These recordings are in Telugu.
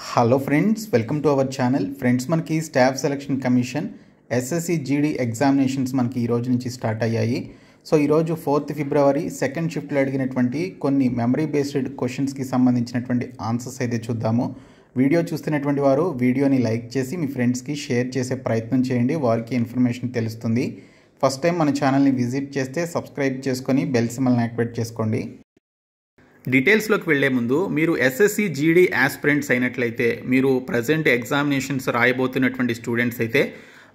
Hello friends, welcome to our channel. Friends, మనకి staff selection commission SSC GD examinations మనకి ఈ రోజు నుంచి స్టార్ట్ అయ్యాయి. సో ఈరోజు 4th ఫిబ్రవరి సెకండ్ షిఫ్ట్లో అడిగినటువంటి కొన్ని మెమరీ బేస్డ్ క్వశ్చన్స్కి సంబంధించినటువంటి ఆన్సర్స్ అయితే చూద్దాము. వీడియో చూస్తున్నటువంటి వారు వీడియోని లైక్ చేసి మీ ఫ్రెండ్స్కి షేర్ చేసే ప్రయత్నం చేయండి, వారికి ఇన్ఫర్మేషన్ తెలుస్తుంది. ఫస్ట్ టైం మన ఛానల్ని విజిట్ చేస్తే సబ్స్క్రైబ్ చేసుకొని బెల్ సింబల్ని యాక్టివేట్ చేసుకోండి. డీటెయిల్స్లోకి వెళ్లే ముందు మీరు ఎస్ఎస్సి జీడీ ఆస్పిరెంట్స్ అయినట్లయితే, మీరు ప్రజెంట్ ఎగ్జామినేషన్స్ రాయబోతున్నటువంటి స్టూడెంట్స్ అయితే,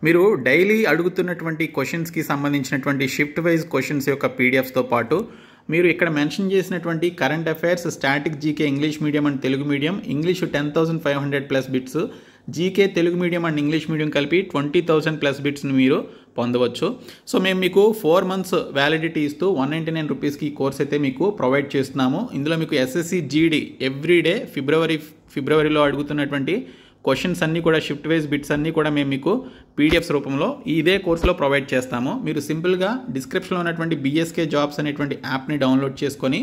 మీరు డైలీ అడుగుతున్నటువంటి క్వశ్చన్స్కి సంబంధించినటువంటి షిఫ్ట్ వైజ్ క్వశ్చన్స్ యొక్క పీడిఎఫ్స్తో పాటు మీరు ఇక్కడ మెన్షన్ చేసినటువంటి current affairs, static GK English medium and Telugu medium, English 10,500+ bits, GK Telugu medium and English medium కలిపి 20,000+ బిట్స్ని మీరు పొందవచ్చు. సో మేము మీకు 4 months వ్యాలిడిటీ ఇస్తూ 199 రూపీస్కి ఈ కోర్స్ అయితే మీకు ప్రొవైడ్ చేస్తున్నాము. ఇందులో మీకు ఎస్ఎస్సి జీడీ ఎవ్రీడే ఫిబ్రవరిలో అడుగుతున్నటువంటి క్వశ్చన్స్ అన్నీ కూడా, షిఫ్ట్ వైజ్ బిట్స్ అన్నీ కూడా మేము మీకు పీడిఎఫ్స్ రూపంలో ఇదే కోర్సులో ప్రొవైడ్ చేస్తాము. మీరు సింపుల్గా డిస్క్రిప్షన్లో ఉన్నటువంటి బిఎస్కే జాబ్స్ అనేటువంటి యాప్ని డౌన్లోడ్ చేసుకొని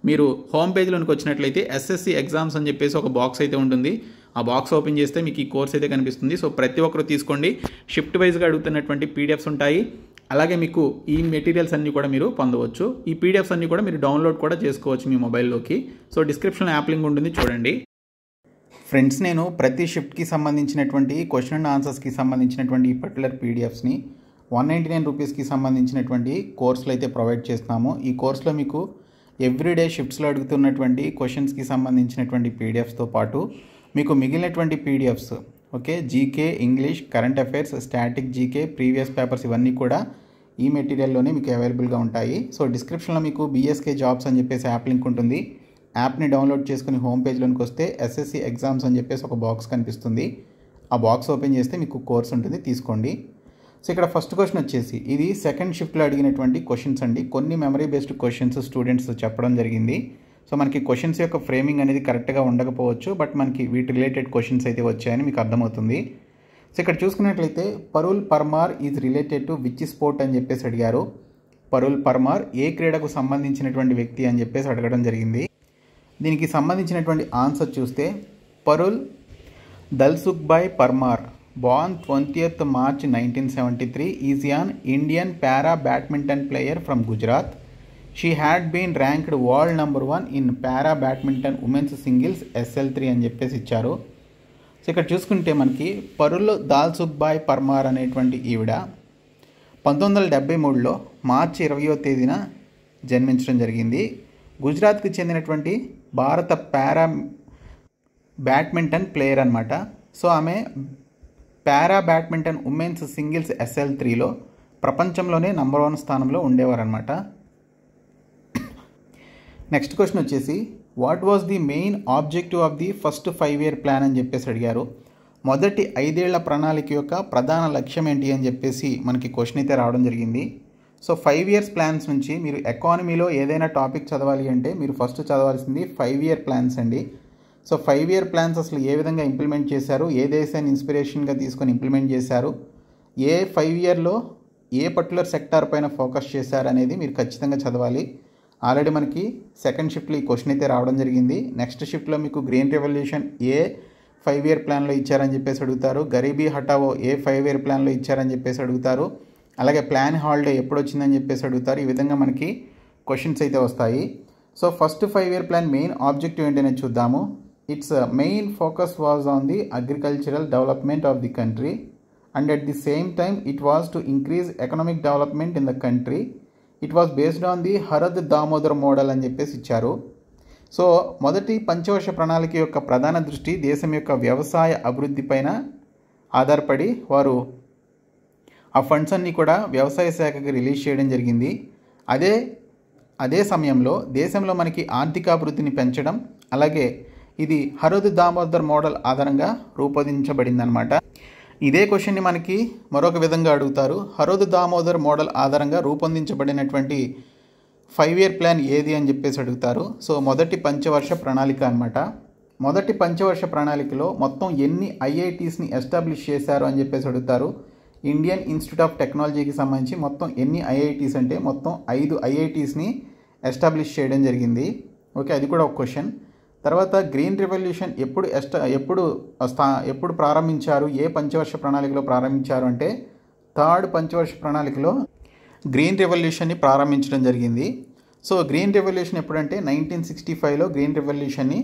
మీరు హోమ్ పేజ్లోనికి వచ్చినట్లయితే ఎస్ఎస్సి ఎగ్జామ్స్ అని చెప్పేసి ఒక బాక్స్ అయితే ఉంటుంది. ఆ బాక్స్ ఓపెన్ చేస్తే మీకు ఈ కోర్స్ అయితే కనిపిస్తుంది. సో ప్రతి ఒక్కరు తీసుకోండి. షిఫ్ట్ వైజ్గా అడుగుతున్నటువంటి పీడిఎఫ్స్ ఉంటాయి. అలాగే మీకు ఈ మెటీరియల్స్ అన్నీ కూడా మీరు పొందవచ్చు. ఈ పీడిఎఫ్స్ అన్నీ కూడా మీరు డౌన్లోడ్ కూడా చేసుకోవచ్చు మీ మొబైల్లోకి. సో డిస్క్రిప్షన్లో యాప్ లింక్ ఉంటుంది, చూడండి. ఫ్రెండ్స్, నేను ప్రతి షిఫ్ట్కి సంబంధించినటువంటి క్వశ్చన్ అండ్ ఆన్సర్స్కి సంబంధించినటువంటి ఈ పర్టికులర్ పీడిఎఫ్స్ని 199 రూపీస్కి సంబంధించినటువంటి కోర్సులు అయితే ప్రొవైడ్ చేస్తున్నాము. ఈ కోర్సులో మీకు ఎవ్రీడే షిఫ్ట్స్లో అడుగుతున్నటువంటి క్వశ్చన్స్కి సంబంధించినటువంటి పీడిఎఫ్స్తో పాటు మీకు మిగిలినటువంటి PDFs, okay, GK, English, current affairs, static GK, previous papers ఇవన్నీ కూడా ఈ మెటీరియల్లోనే మీకు అవైలబుల్గా ఉంటాయి. సో డిస్క్రిప్షన్లో మీకు బిఎస్కే జాబ్స్ అని చెప్పేసి యాప్ లింక్ ఉంటుంది. యాప్ని డౌన్లోడ్ చేసుకుని హోమ్ పేజ్లోనికి వస్తే ఎస్ఎస్సి ఎగ్జామ్స్ అని చెప్పేసి ఒక బాక్స్ కనిపిస్తుంది. ఆ బాక్స్ ఓపెన్ చేస్తే మీకు కోర్స్ ఉంటుంది, తీసుకోండి. సో ఇక్కడ ఫస్ట్ క్వశ్చన్ వచ్చేసి, ఇది సెకండ్ షిఫ్ట్లో అడిగినటువంటి క్వశ్చన్స్ అండి. కొన్ని మెమరీ బేస్డ్ క్వశ్చన్స్ స్టూడెంట్స్ చెప్పడం జరిగింది. సో మనకి క్వశ్చన్స్ యొక్క ఫ్రేమింగ్ అనేది కరెక్ట్గా ఉండకపోవచ్చు, బట్ మనకి వీటి రిలేటెడ్ క్వశ్చన్స్ అయితే వచ్చాయని మీకు అర్థమవుతుంది. సో ఇక్కడ చూసుకున్నట్లయితే Parul Parmar is related to which sport అని చెప్పేసి అడిగారు. పరుల్ పర్మార్ ఏ క్రీడకు సంబంధించినటువంటి వ్యక్తి అని చెప్పేసి అడగడం జరిగింది. దీనికి సంబంధించినటువంటి ఆన్సర్ చూస్తే, Parul దల్సుఖ్భాయ్ Parmar born 20th March 1973 is an Indian para badminton player from Gujarat. She had been ranked world number 1 in para badminton women's singles SL3 అని చెప్పేసి ఇచ్చారు. సో ఇక్కడ చూసుకుంటే మనకి పరుల్ దాల్సుఖ్భాయ్ పర్మార్ అనేటువంటి ఈవిడ 1973లో మార్చి 20వ తేదీన జన్మించడం జరిగింది. గుజరాత్కి చెందినటువంటి భారత పారా బ్యాడ్మింటన్ ప్లేయర్ అనమాట. సో ఆమె పారా బ్యాడ్మింటన్ ఉమెన్స్ సింగిల్స్ SL3లో ప్రపంచంలోనే నంబర్ 1 స్థానంలో ఉండేవారనమాట. నెక్స్ట్ క్వశ్చన్ వచ్చేసి, what was the main objective of the first 5-year plan అని చెప్పేసి అడిగారు. మొదటి 5 ఏళ్ల ప్రణాళిక యొక్క ప్రధాన లక్ష్యం ఏంటి అని చెప్పేసి మనకి క్వశ్చన్ అయితే రావడం జరిగింది. సో 5 years ప్లాన్స్ నుంచి మీరు ఎకానమీలో ఏదైనా టాపిక్ చదవాలి అంటే మీరు ఫస్ట్ చదవాల్సింది 5-year ప్లాన్స్ అండి. సో 5-year ప్లాన్స్ అసలు ఏ విధంగా ఇంప్లిమెంట్ చేశారు, ఏ దేశాన్ని ఇన్స్పిరేషన్గా తీసుకొని ఇంప్లిమెంట్ చేశారు, ఏ 5 yearలో ఏ పర్టికులర్ సెక్టార్ పైన ఫోకస్ చేశారు అనేది మీరు ఖచ్చితంగా చదవాలి. ఆల్రెడీ మనకి సెకండ్ షిఫ్ట్లో ఈ క్వశ్చన్ అయితే రావడం జరిగింది. నెక్స్ట్ షిఫ్ట్లో మీకు గ్రీన్ రెవల్యూషన్ ఏ 5-year ప్లాన్లో ఇచ్చారని చెప్పేసి అడుగుతారు, గరీబీ హఠావో ఏ 5-year ప్లాన్లో ఇచ్చారని చెప్పేసి అడుగుతారు, అలాగే ప్లాన్ హాలిడే ఎప్పుడు వచ్చిందని చెప్పేసి అడుగుతారు. ఈ విధంగా మనకి క్వశ్చన్స్ అయితే వస్తాయి. So first 5-year plan main objective ఏంటనేది చూద్దాము. Its main focus was on the agricultural development of the country, and at the same time it was to increase economic development in the country. It was based on the Harad Damodar model అని చెప్పేసి ఇచ్చారు. సో మొదటి పంచవర్ష ప్రణాళిక యొక్క ప్రధాన దృష్టి దేశం యొక్క వ్యవసాయ అభివృద్ధి పైన ఆధారపడి వారు ఆ ఫండ్స్ అన్నీ కూడా వ్యవసాయ శాఖకి రిలీజ్ చేయడం జరిగింది. అదే సమయంలో దేశంలో మనకి ఆర్థికాభివృద్ధిని పెంచడం, అలాగే ఇది హరద్ దామోదర్ మోడల్ ఆధారంగా రూపొందించబడిందనమాట. ఇదే క్వశ్చన్ని మనకి మరొక విధంగా అడుగుతారు. హరద్ దామోదర్ మోడల్ ఆధారంగా రూపొందించబడినటువంటి 5-year ప్లాన్ ఏది అని చెప్పేసి అడుగుతారు. సో మొదటి పంచవర్ష ప్రణాళిక అనమాట. మొదటి పంచవర్ష ప్రణాళికలో మొత్తం ఎన్ని IITsని ఎస్టాబ్లిష్ చేశారు అని చెప్పేసి అడుగుతారు. ఇండియన్ ఇన్స్టిట్యూట్ ఆఫ్ టెక్నాలజీకి సంబంధించి మొత్తం ఎన్ని IITs అంటే మొత్తం 5 IITsని ఎస్టాబ్లిష్ చేయడం జరిగింది. ఓకే, అది కూడా ఒక క్వశ్చన్. తర్వాత గ్రీన్ రెవల్యూషన్ ఎప్పుడు ప్రారంభించారు, ఏ పంచవర్ష ప్రణాళికలో ప్రారంభించారు అంటే థర్డ్ పంచవర్ష ప్రణాళికలో గ్రీన్ రెవల్యూషన్ని ప్రారంభించడం జరిగింది. సో గ్రీన్ రెవల్యూషన్ ఎప్పుడంటే 1965లో గ్రీన్ రెవల్యూషన్ని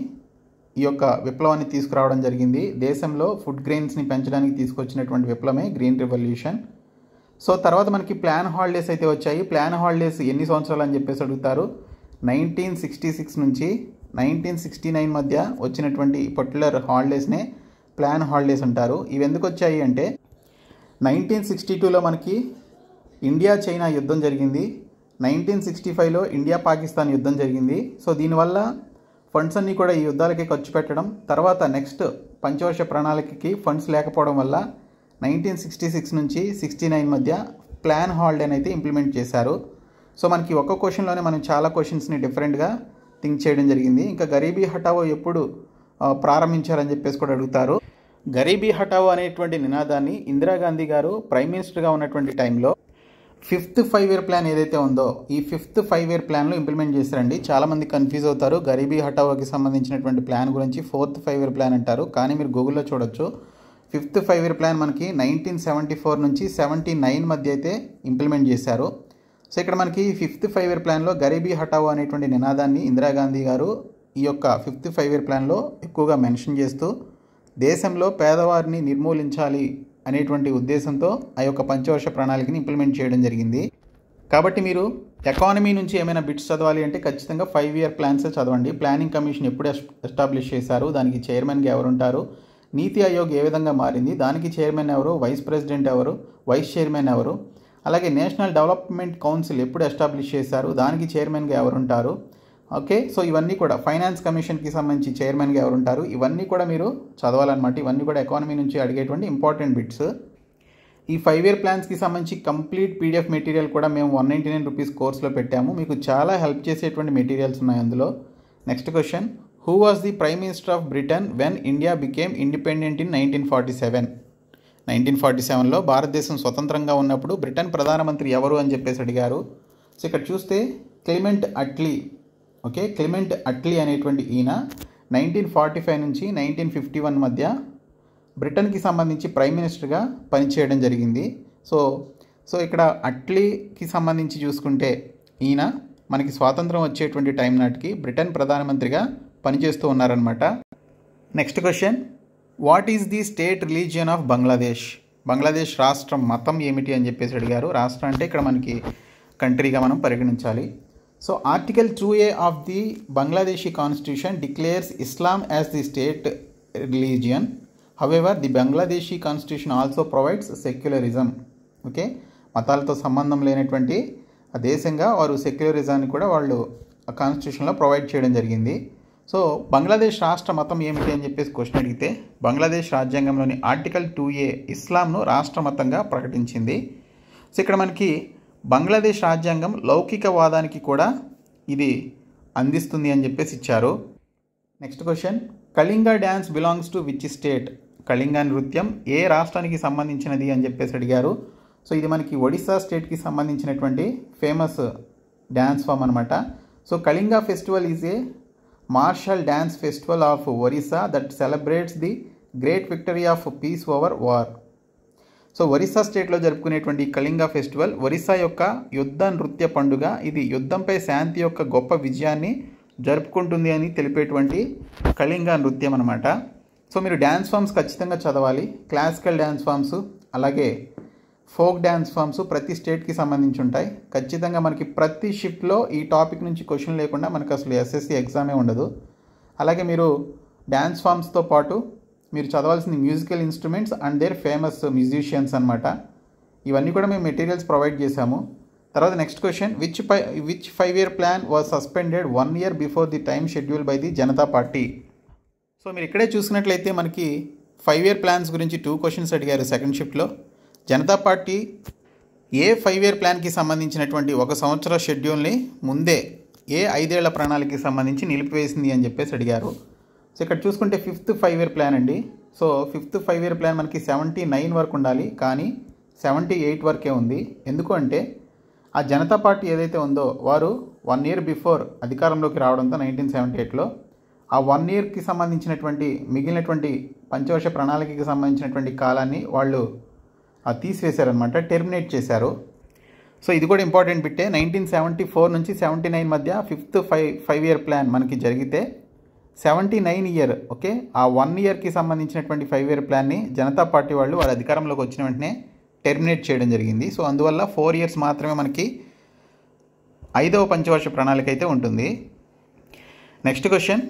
ఈ యొక్క విప్లవాన్ని తీసుకురావడం జరిగింది. దేశంలో ఫుడ్ గ్రెయిన్స్ని పెంచడానికి తీసుకొచ్చినటువంటి విప్లవమే గ్రీన్ రెవల్యూషన్. సో తర్వాత మనకి ప్లాన్ హాలిడేస్ అయితే వచ్చాయి. ప్లాన్ హాలిడేస్ ఎన్ని సంవత్సరాలు అని చెప్పేసి అడుగుతారు. 1966 నుంచి 1969 మధ్య వచ్చినటువంటి పర్టికులర్ హాలిడేస్నే ప్లాన్ హాలిడేస్ అంటారు. ఇవి ఎందుకు వచ్చాయి అంటే 1962లో మనకి ఇండియా చైనా యుద్ధం జరిగింది. 1965లో ఇండియా పాకిస్తాన్ యుద్ధం జరిగింది. సో దీనివల్ల ఫండ్స్ అన్నీ కూడా ఈ యుద్ధాలకి ఖర్చు పెట్టడం, తర్వాత నెక్స్ట్ పంచవర్ష ప్రణాళికకి ఫండ్స్ లేకపోవడం వల్ల 1966 నుంచి 69 మధ్య ప్లాన్ హాలిడేని అయితే ఇంప్లిమెంట్ చేశారు. సో మనకి ఒక్క క్వశ్చన్లోనే మనం చాలా క్వశ్చన్స్ని డిఫరెంట్గా థింక్ చేయడం జరిగింది. ఇంకా గరీబీ హఠావో ఎప్పుడు ప్రారంభించారని చెప్పేసి కూడా అడుగుతారు. గరీబీ హఠావో అనేటువంటి నినాదాన్ని ఇందిరాగాంధీ గారు ప్రైమ్ మినిస్టర్గా ఉన్నటువంటి టైంలో 5th 5 year ప్లాన్ ఏదైతే ఉందో ఈ 5th 5 year ప్లాన్లో ఇంప్లిమెంట్ చేశారండి. చాలామంది కన్ఫ్యూజ్ అవుతారు. గరీబీ హఠావోకి సంబంధించినటువంటి ప్లాన్ గురించి 4th 5 year ప్లాన్ అంటారు, కానీ మీరు గూగుల్లో చూడొచ్చు 5th 5 year ప్లాన్ మనకి 1974 నుంచి 79 మధ్య అయితే ఇంప్లిమెంట్ చేశారు. సో ఇక్కడ మనకి 5th 5 year ప్లాన్లో గరీబీ హఠావో అనేటువంటి నినాదాన్ని ఇందిరాగాంధీ గారు ఈ యొక్క 5th 5 year ప్లాన్లో ఎక్కువగా మెన్షన్ చేస్తూ దేశంలో పేదవారిని నిర్మూలించాలి అనేటువంటి ఉద్దేశంతో ఆ యొక్క పంచవర్ష ప్రణాళికని ఇంప్లిమెంట్ చేయడం జరిగింది. కాబట్టి మీరు ఎకానమీ నుంచి ఏమైనా బిట్స్ చదవాలి అంటే ఖచ్చితంగా 5 year ప్లాన్సే చదవండి. ప్లానింగ్ కమిషన్ ఎప్పుడు ఎస్టాబ్లిష్ చేశారు, దానికి చైర్మన్గా ఎవరు ఉంటారు, నీతి ఆయోగ్ ఏ విధంగా మారింది, దానికి చైర్మన్ ఎవరు, వైస్ ప్రెసిడెంట్ ఎవరు, వైస్ చైర్మన్ ఎవరు, అలాగే నేషనల్ డెవలప్మెంట్ కౌన్సిల్ ఎప్పుడు ఎస్టాబ్లిష్ చేశారు, దానికి చైర్మన్గా ఎవరు ఉంటారు. ఓకే, సో ఇవన్నీ కూడా ఫైనాన్స్ కమిషన్కి సంబంధించి చైర్మన్గా ఎవరు ఉంటారు, ఇవన్నీ కూడా మీరు చదవాలన్నమాట. ఇవన్నీ కూడా ఎకానమీ నుంచి అడిగేటువంటి ఇంపార్టెంట్ బిట్స్. ఈ 5 year ప్లాన్స్కి సంబంధించి కంప్లీట్ పీడిఎఫ్ మెటీరియల్ కూడా మేము 199 రూపీస్ కోర్సులో పెట్టాము. మీకు చాలా హెల్ప్ చేసేటువంటి మెటీరియల్స్ ఉన్నాయి అందులో. Next question, who was the prime minister of Britain when India became independent in 1947? 1947లో భారతదేశం స్వతంత్రంగా ఉన్నప్పుడు బ్రిటన్ ప్రధానమంత్రి ఎవరు అని చెప్పేసి అడిగారు. సో ఇక్కడ చూస్తే Clement Atlee. Okay, Clement Atlee అనేటువంటి ఈయన 1945 నుంచి 1951 మధ్య బ్రిటన్కి సంబంధించి ప్రైమ్ మినిస్టర్గా పనిచేయడం జరిగింది. సో ఇక్కడ అట్లీకి సంబంధించి చూసుకుంటే ఈయన మనకి స్వాతంత్రం వచ్చేటువంటి టైం నాటికి బ్రిటన్ ప్రధానమంత్రిగా పనిచేస్తూ ఉన్నారనమాట. Next question, what is the state religion of Bangladesh? Bangladesh రాష్ట్రం మతం ఏమిటి అని చెప్పేసి అడిగారు. రాష్ట్రం అంటే ఇక్కడ మనకి కంట్రీగా మనం పరిగణించాలి. So article 2A of the Bangladeshi constitution declares Islam as the state religion. However the Bangladeshi constitution also provides secularism. Okay, మతాలతో సంబంధం లేనటువంటి దేశంగా వారు సెక్యులరిజాన్ని కూడా వాళ్ళు ఆ కాన్స్టిట్యూషన్లో ప్రొవైడ్ చేయడం జరిగింది. సో బంగ్లాదేశ్ రాష్ట్ర మతం ఏమిటి అని చెప్పేసి క్వశ్చన్ అడిగితే బంగ్లాదేశ్ రాజ్యాంగంలోని ఆర్టికల్ 2A ఇస్లాంను రాష్ట్ర మతంగా ప్రకటించింది. సో ఇక్కడ మనకి బంగ్లాదేశ్ రాజ్యాంగం లౌకికవాదానికి కూడా ఇది అందిస్తుంది అని చెప్పేసి ఇచ్చారు. Next question, Kalinga dance belongs to which state? Kalinga నృత్యం ఏ రాష్ట్రానికి సంబంధించినది అని చెప్పేసి అడిగారు. సో ఇది మనకి ఒడిస్సా స్టేట్కి సంబంధించినటువంటి ఫేమస్ డ్యాన్స్ ఫామ్ అనమాట. So Kalinga festival is a martial dance festival of Orissa that celebrates the great victory of peace over war. So Orissa స్టేట్లో జరుపుకునేటువంటి కళింగ ఫెస్టివల్ ఒరిస్సా యొక్క యుద్ధ నృత్య పండుగ. ఇది యుద్ధంపై శాంతి యొక్క గొప్ప విజయాన్ని జరుపుకుంటుంది అని తెలిపేటువంటి కళింగ నృత్యం అనమాట. సో మీరు డ్యాన్స్ ఫామ్స్ ఖచ్చితంగా చదవాలి. క్లాసికల్ డ్యాన్స్ ఫామ్స్ అలాగే ఫోక్ డ్యాన్స్ ఫామ్స్ ప్రతి స్టేట్కి సంబంధించి ఉంటాయి. ఖచ్చితంగా మనకి ప్రతి షిఫ్ట్లో ఈ టాపిక్ నుంచి క్వశ్చన్ లేకుండా మనకు అసలు ఎస్ఎస్సి ఎగ్జామే ఉండదు. అలాగే మీరు డ్యాన్స్ ఫామ్స్తో పాటు మీరు చదవాల్సింది musical instruments and their famous musicians అనమాట. ఇవన్నీ కూడా మేము మెటీరియల్స్ ప్రొవైడ్ చేశాము. తర్వాత next question, which 5 year plan was suspended 1 year before the time schedule by the Janata party? So మీరు ఇక్కడే చూసినట్లయితే మనకి 5 year ప్లాన్స్ గురించి 2 questions అడిగారు సెకండ్ షిఫ్ట్లో. జనతా పార్టీ ఏ 5 year ప్లాన్కి సంబంధించినటువంటి 1 సంవత్సర షెడ్యూల్ని ముందే ఏ 5 ఏళ్ల ప్రణాళికకి సంబంధించి నిలిపివేసింది అని చెప్పేసి అడిగారు. సో ఇక్కడ చూసుకుంటే 5th 5 year ప్లాన్ అండి. సో 5th 5 year ప్లాన్ మనకి 79 వరకు ఉండాలి, కానీ 78 వరకే ఉంది. ఎందుకు అంటే ఆ జనతా పార్టీ ఏదైతే ఉందో వారు 1 year బిఫోర్ అధికారంలోకి రావడంతో 1978లో ఆ 1 ఇయర్కి సంబంధించినటువంటి మిగిలినటువంటి పంచవర్ష ప్రణాళికకి సంబంధించినటువంటి కాలాన్ని వాళ్ళు తీసివేశారనమాట, టెర్మినేట్ చేశారు. సో ఇది కూడా ఇంపార్టెంట్ బిట్టే. 1974 నుంచి 79 మధ్య 5th 5-year ప్లాన్ మనకి జరిగితే 79 ఇయర్, ఓకే, ఆ 1 ఇయర్కి సంబంధించినటువంటి 5-year ప్లాన్ని జనతా పార్టీ వాళ్ళు వాళ్ళ అధికారంలోకి వచ్చిన వెంటనే టెర్మినేట్ చేయడం జరిగింది. సో అందువల్ల 4 years మాత్రమే మనకి 5వ పంచవర్ష ప్రణాళిక అయితే ఉంటుంది. Next question,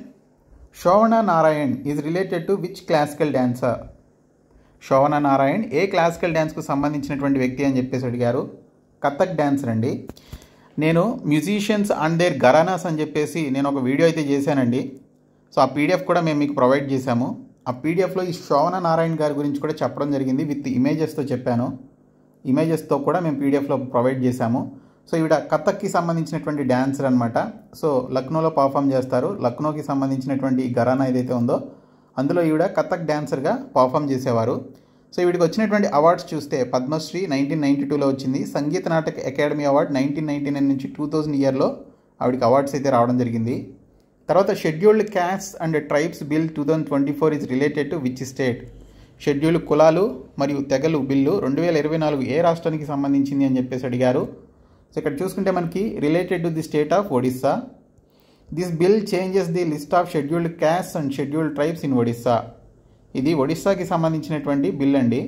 Shobhana Narayan is related to which classical dancer? Shobhana Narayan ఏ క్లాసికల్ డ్యాన్స్కు సంబంధించినటువంటి వ్యక్తి అని చెప్పేసి అడిగారు. కథక్ డ్యాన్సర్ అండి. నేను మ్యూజిషియన్స్ అండ్ దేర్ ఘరానాస్ అని చెప్పేసి నేను ఒక వీడియో అయితే చేశానండి. సో ఆ పీడిఎఫ్ కూడా మేము మీకు ప్రొవైడ్ చేశాము. ఆ పీడిఎఫ్లో ఈ శోభనా నారాయణ్ గారి గురించి కూడా చెప్పడం జరిగింది, విత్ ఇమేజెస్తో చెప్పాను. ఇమేజెస్తో కూడా మేము పీడిఎఫ్లో ప్రొవైడ్ చేశాము. సో ఈవిడ కథక్కి సంబంధించినటువంటి డ్యాన్సర్ అనమాట. సో లక్నోలో పర్ఫామ్ చేస్తారు. లక్నోకి సంబంధించినటువంటి ఘరానా ఏదైతే ఉందో అందులో ఈవిడ కథక్ డ్యాన్సర్గా పర్ఫామ్ చేసేవారు. సో వీడికి వచ్చినటువంటి అవార్డ్స్ చూస్తే పద్మశ్రీ 1992లో వచ్చింది. సంగీత నాటక అకాడమీ అవార్డ్ 1999 నుంచి 2000 ఇయర్లో ఆవిడకి అవార్డ్స్ అయితే రావడం జరిగింది. తర్వాత scheduled caste and tribes bill 2024 is related to which state? Scheduled కులాలు మరియు తెగలు బిల్లు 2024 ఏ రాష్ట్రానికి సంబంధించింది అని చెప్పేసి అడిగారు. సో ఇక్కడ చూసుకుంటే మనకి related to the state of Odisha. This bill changes the list of scheduled caste and scheduled tribes in Odisha. ఇది ఒడిస్సాకి సంబంధించినటువంటి బిల్ అండి.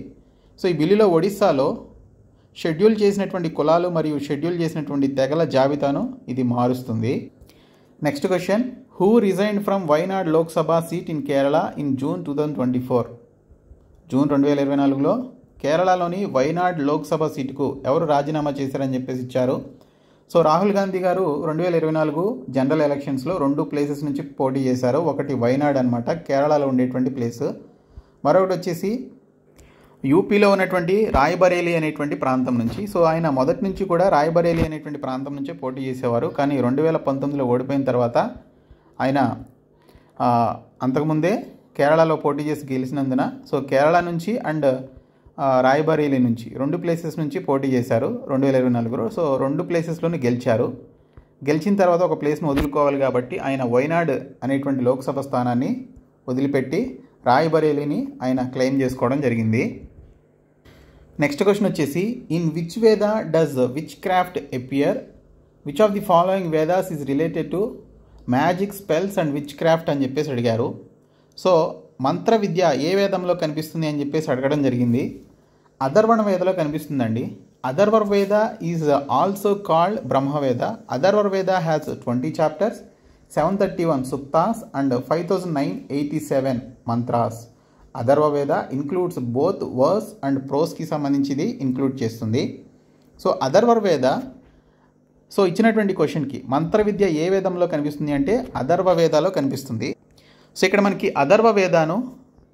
సో ఈ బిల్లులో ఒడిస్సాలో షెడ్యూల్ చేసినటువంటి కులాలు మరియు షెడ్యూల్ చేసినటువంటి తెగల జాబితాను ఇది మారుస్తుంది. Next question, who resigned from Wayanad Lok Sabha seat in Kerala in June 2024? June 2024లో కేరళలోని వైనాడ్ లోక్సభ సీటుకు ఎవరు రాజీనామా చేశారని చెప్పేసి ఇచ్చారు. సో రాహుల్ గాంధీ గారు 2024 జనరల్ ఎలక్షన్స్లో 2 ప్లేసెస్ నుంచి పోటీ చేశారు. ఒకటి వైనాడ్ అనమాట, కేరళలో ఉండేటువంటి ప్లేస్. మరొకటి వచ్చేసి యూపీలో ఉన్నటువంటి రాయ్బరేలీ అనేటువంటి ప్రాంతం నుంచి. సో ఆయన మొదటి నుంచి కూడా రాయ్బరేలీ అనేటువంటి ప్రాంతం నుంచే పోటీ చేసేవారు. కానీ 2019లో ఓడిపోయిన తర్వాత ఆయన అంతకుముందే కేరళలో పోటీ చేసి గెలిచినందున సో కేరళ నుంచి అండ్ రాయ్బరేలీ నుంచి 2 ప్లేసెస్ నుంచి పోటీ చేశారు 2024లో. సో 2 ప్లేసెస్లోనే గెలిచారు. గెలిచిన తర్వాత ఒక ప్లేస్ను వదులుకోవాలి కాబట్టి ఆయన వైనాడ్ అనేటువంటి లోక్సభ స్థానాన్ని వదిలిపెట్టి రాయ్బరేలీని ఆయన క్లెయిమ్ చేసుకోవడం జరిగింది. నెక్స్ట్ క్వశ్చన్ వచ్చేసి, ఇన్ విచ్ వేద does which craft appear? Which of the following Vedas is related to magic spells and which craft అని చెప్పేసి అడిగారు. సో మంత్ర విద్య ఏ వేదంలో కనిపిస్తుంది అని చెప్పేసి అడగడం జరిగింది. అథర్వణ వేదలో కనిపిస్తుందండి. అథర్వ వేద ఈజ్ ఆల్సో కాల్డ్ బ్రహ్మవేద. అథర్వ వేద has 20 chapters, 731 suktas and 5987 mantras. Atharva వేద ఇన్క్లూడ్స్ బోత్ వర్స్ అండ్ ప్రోస్కి సంబంధించింది ఇంక్లూడ్ చేస్తుంది. సో అథర్వ వేద, సో ఇచ్చినటువంటి క్వశ్చన్కి మంత్ర విద్య ఏ వేదంలో కనిపిస్తుంది అంటే అథర్వ వేదాలో కనిపిస్తుంది. సో ఇక్కడ మనకి అథర్వ వేదాను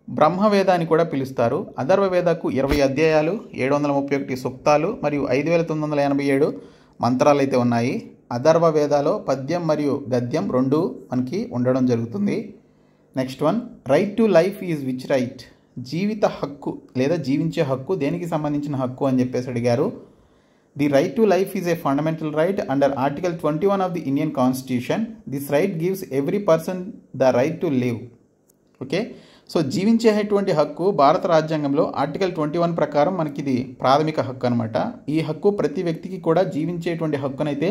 బ్రహ్మవేద అని కూడా పిలుస్తారు. అథర్వ వేదకు 20 అధ్యాయాలు, 731 సూక్తాలు మరియు 5987 మంత్రాలు అయితే ఉన్నాయి. అథర్వ వేదాలో పద్యం మరియు గద్యం 2 మనకి ఉండడం జరుగుతుంది. Next one, right to life is which right? జీవిత హక్కు లేదా జీవించే హక్కు దేనికి సంబంధించిన హక్కు అని చెప్పేసి అడిగారు. The right to life is a fundamental right under article 21 of the Indian constitution. This right gives every person the right to live. Okay, so జీవించేటువంటి హక్కు భారత రాజ్యాంగంలో ఆర్టికల్ 21 ప్రకారం మనకి ఇది ప్రాథమిక హక్కు అనమాట. ఈ హక్కు ప్రతి వ్యక్తికి కూడా జీవించేటువంటి హక్కునైతే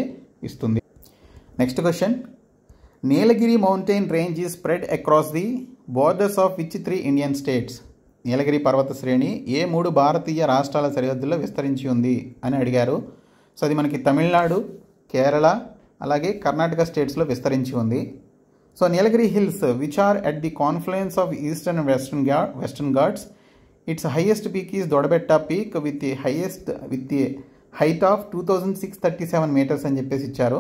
ఇస్తుంది. Next question, Nilgiri mountain range is spread across the borders of which 3 Indian states? Nilgiri పర్వత శ్రేణి ఏ 3 భారతీయ రాష్ట్రాల సరిహద్దుల్లో విస్తరించి ఉంది అని అడిగారు. సో అది మనకి తమిళనాడు, కేరళ అలాగే కర్ణాటక స్టేట్స్లో విస్తరించి ఉంది. So Nilgiri hills which are at the confluence of Eastern and Western Ghats. Its highest peak is Doddabetta peak with the height of 2637 meters అని చెప్పేసి ఇచ్చారు.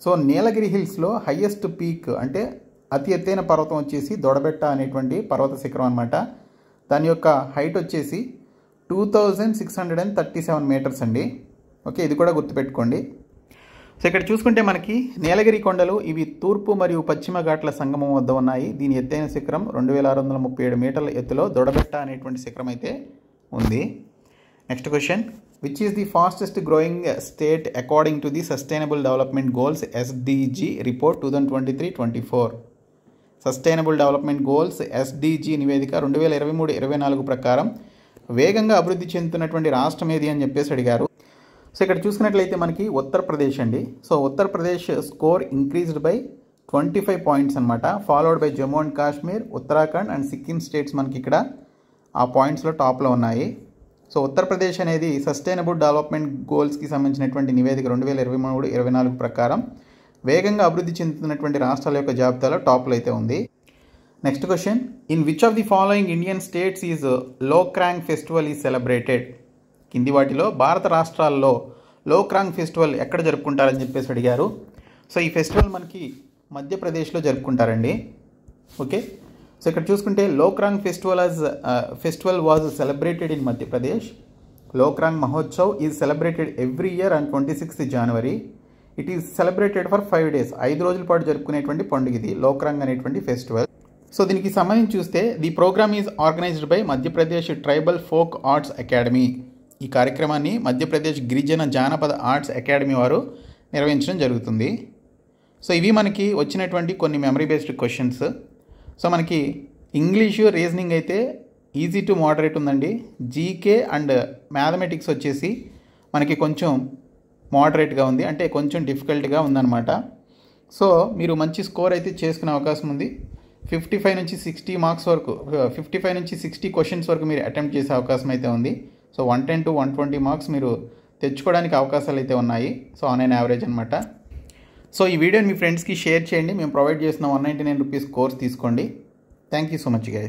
సో నీలగిరి హిల్స్లో హైయెస్ట్ పీక్ అంటే అతి ఎత్తైన పర్వతం వచ్చేసి దొడబెట్ట అనేటువంటి పర్వత శిఖరం అనమాట. దాని యొక్క హైట్ వచ్చేసి 2637 meters అండి. ఓకే, ఇది కూడా గుర్తుపెట్టుకోండి. సో ఇక్కడ చూసుకుంటే మనకి నీలగిరి కొండలు ఇవి తూర్పు మరియు పశ్చిమ ఘాట్ల సంగమం వద్ద ఉన్నాయి. దీని ఎత్తైన శిఖరం 2637 మీటర్ల ఎత్తులో దొడబెట్ట అనేటువంటి శిఖరం అయితే ఉంది. Next question, which is the fastest growing state according to the sustainable development goals SDG report 2023-24? Sustainable development goals SDG నివేదిక 2023-24 ప్రకారం వేగంగా అభివృద్ధి చెందుతున్నటువంటి రాష్ట్రం ఏది అని చెప్పేసి అడిగారు. సో ఇక్కడ చూసుకున్నట్లయితే మనకి ఉత్తరప్రదేశ్ అండి. So Uttar Pradesh score increased by 25 points అనమాట. Followed by Jammu and Kashmir, Uttarakhand and Sikkim states మనకి ఇక్కడ ఆ పాయింట్స్లో టాప్లో ఉన్నాయి. సో ఉత్తరప్రదేశ్ అనేది సస్టైనబుల్ డెవలప్మెంట్ గోల్స్కి సంబంధించినటువంటి నివేదిక 2023-24 ప్రకారం వేగంగా అభివృద్ధి చెందుతున్నటువంటి రాష్ట్రాల యొక్క జాబితాలో టాప్లో అయితే ఉంది. Next question, in which of the following Indian states is Lokrang festival is celebrated? కింది వాటిలో భారత రాష్ట్రాల్లో లోక్రాంగ్ ఫెస్టివల్ ఎక్కడ జరుపుకుంటారని చెప్పేసి అడిగారు. సో ఈ ఫెస్టివల్ మనకి మధ్యప్రదేశ్లో జరుపుకుంటారండి. ఓకే, సో ఇక్కడ చూసుకుంటే Lokrang festival was celebrated in Madhya Pradesh. Lokrang Mahotsav is celebrated every year on 26th January. It is celebrated for 5 days. 5 రోజుల పాటు జరుపుకునేటువంటి పండుగ ఇది లోక్రాంగ్ అనేటువంటి ఫెస్టివల్. సో దీనికి సంబంధించి చూస్తే the programme is organised by Madhya Pradesh tribal folk arts academy. ఈ కార్యక్రమాన్ని మధ్యప్రదేశ్ గిరిజన జానపద ఆర్ట్స్ అకాడమీ వారు నిర్వహించడం జరుగుతుంది. సో ఇవి మనకి వచ్చినటువంటి కొన్ని మెమరీ బేస్డ్ క్వశ్చన్స్. సో మనకి ఇంగ్లీషు రీజనింగ్ అయితే ఈజీ టు మోడరేట్ ఉందండి. జీకే అండ్ మ్యాథమెటిక్స్ వచ్చేసి మనకి కొంచెం మోడరేట్గా ఉంది, అంటే కొంచెం డిఫికల్ట్గా ఉందన్నమాట. సో మీరు మంచి స్కోర్ అయితే చేసుకునే అవకాశం ఉంది. 55 నుంచి 60 మార్క్స్ వరకు, 55 నుంచి 60 క్వశ్చన్స్ వరకు మీరు అటెంప్ట్ చేసే అవకాశం అయితే ఉంది. సో 110 to 120 మార్క్స్ మీరు తెచ్చుకోవడానికి అవకాశాలు అయితే ఉన్నాయి. సో ఆన్ అండ్ యావరేజ్ అనమాట. సో ఈ వీడియోని మీ ఫ్రెండ్స్కి షేర్ చేయండి. మేము ప్రొవైడ్ చేసిన 199 రూపీస్ కోర్స్ తీసుకోండి. Thank you so much guys.